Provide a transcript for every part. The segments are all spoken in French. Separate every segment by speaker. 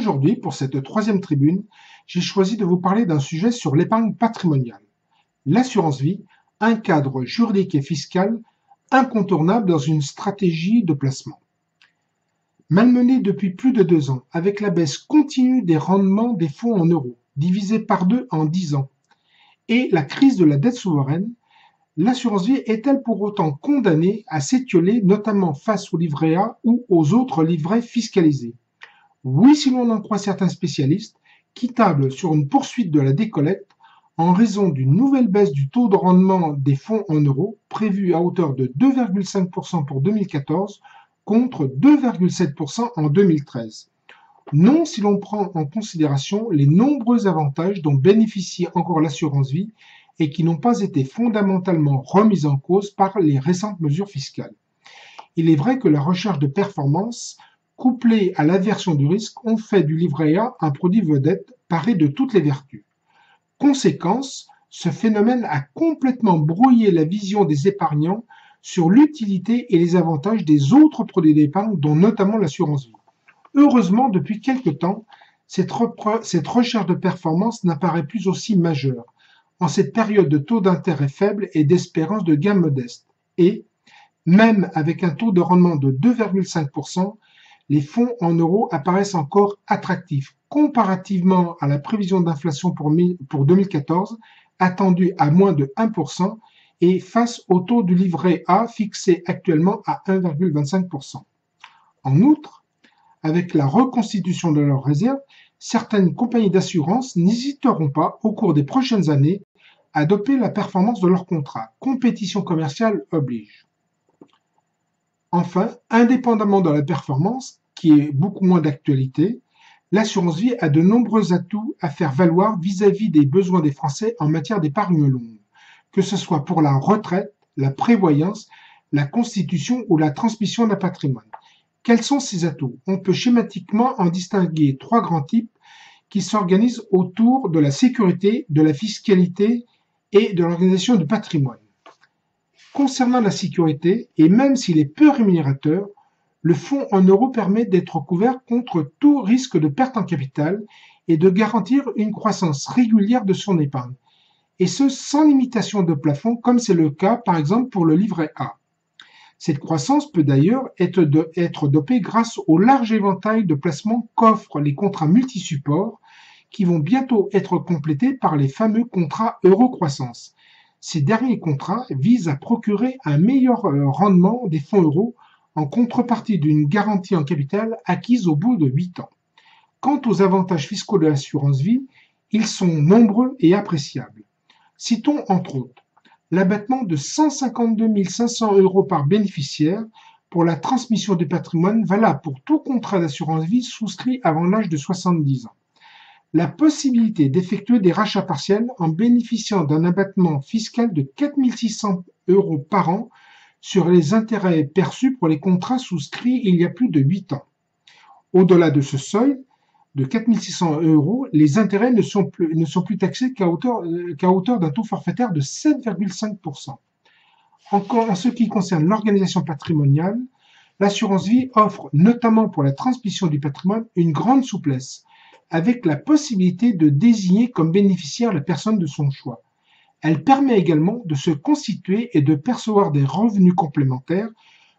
Speaker 1: Aujourd'hui, pour cette troisième tribune, j'ai choisi de vous parler d'un sujet sur l'épargne patrimoniale. L'assurance vie, un cadre juridique et fiscal incontournable dans une stratégie de placement. Malmenée depuis plus de 2 ans, avec la baisse continue des rendements des fonds en euros, divisé par 2 en 10 ans, et la crise de la dette souveraine, l'assurance vie est-elle pour autant condamnée à s'étioler, notamment face au livret A ou aux autres livrets fiscalisés? Oui, si l'on en croit certains spécialistes, qui tablent sur une poursuite de la décollecte en raison d'une nouvelle baisse du taux de rendement des fonds en euros, prévu à hauteur de 2,5% pour 2014 contre 2,7% en 2013. Non, si l'on prend en considération les nombreux avantages dont bénéficie encore l'assurance vie et qui n'ont pas été fondamentalement remis en cause par les récentes mesures fiscales. Il est vrai que la recherche de performance couplée à l'aversion du risque, ont fait du livret A un produit vedette paré de toutes les vertus. Conséquence, ce phénomène a complètement brouillé la vision des épargnants sur l'utilité et les avantages des autres produits d'épargne, dont notamment l'assurance vie. Heureusement, depuis quelque temps, cette recherche de performance n'apparaît plus aussi majeure, en cette période de taux d'intérêt faible et d'espérance de gain modeste. Et, même avec un taux de rendement de 2,5%, les fonds en euros apparaissent encore attractifs comparativement à la prévision d'inflation pour 2014, attendue à moins de 1%, et face au taux du livret A fixé actuellement à 1,25%. En outre, avec la reconstitution de leurs réserves, certaines compagnies d'assurance n'hésiteront pas, au cours des prochaines années, à doper la performance de leurs contrats. Compétition commerciale oblige. Enfin, indépendamment de la performance, qui est beaucoup moins d'actualité, l'assurance vie a de nombreux atouts à faire valoir vis-à-vis des besoins des Français en matière d'épargne longue, que ce soit pour la retraite, la prévoyance, la constitution ou la transmission d'un patrimoine. Quels sont ces atouts? On peut schématiquement en distinguer 3 grands types qui s'organisent autour de la sécurité, de la fiscalité et de l'organisation du patrimoine. Concernant la sécurité, et même s'il est peu rémunérateur, le fonds en euros permet d'être couvert contre tout risque de perte en capital et de garantir une croissance régulière de son épargne, et ce sans limitation de plafond comme c'est le cas par exemple pour le livret A. Cette croissance peut d'ailleurs être dopée grâce au large éventail de placements qu'offrent les contrats multisupports qui vont bientôt être complétés par les fameux contrats euro-croissance. Ces derniers contrats visent à procurer un meilleur rendement des fonds euros en contrepartie d'une garantie en capital acquise au bout de 8 ans. Quant aux avantages fiscaux de l'assurance vie, ils sont nombreux et appréciables. Citons entre autres l'abattement de 152 500 € par bénéficiaire pour la transmission du patrimoine valable pour tout contrat d'assurance vie souscrit avant l'âge de 70 ans. La possibilité d'effectuer des rachats partiels en bénéficiant d'un abattement fiscal de 4 600 € par an sur les intérêts perçus pour les contrats souscrits il y a plus de 8 ans. Au-delà de ce seuil de 4 600 €, les intérêts ne sont plus taxés qu'à hauteur d'un taux forfaitaire de 7,5%. Encore en ce qui concerne l'organisation patrimoniale, l'assurance vie offre, notamment pour la transmission du patrimoine, une grande souplesse, avec la possibilité de désigner comme bénéficiaire la personne de son choix. Elle permet également de se constituer et de percevoir des revenus complémentaires,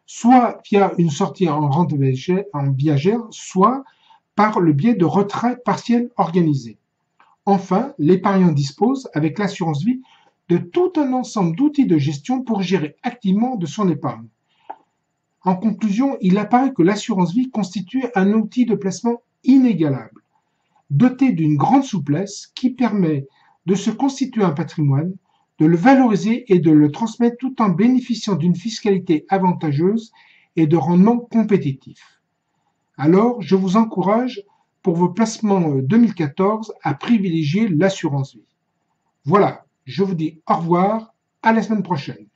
Speaker 1: soit via une sortie en rente viagère, soit par le biais de retraits partiels organisés. Enfin, l'épargnant dispose, avec l'assurance vie, de tout un ensemble d'outils de gestion pour gérer activement de son épargne. En conclusion, il apparaît que l'assurance vie constitue un outil de placement inégalable, doté d'une grande souplesse qui permet de se constituer un patrimoine, de le valoriser et de le transmettre tout en bénéficiant d'une fiscalité avantageuse et de rendements compétitifs. Alors, je vous encourage pour vos placements 2014 à privilégier l'assurance vie. Voilà, je vous dis au revoir, à la semaine prochaine.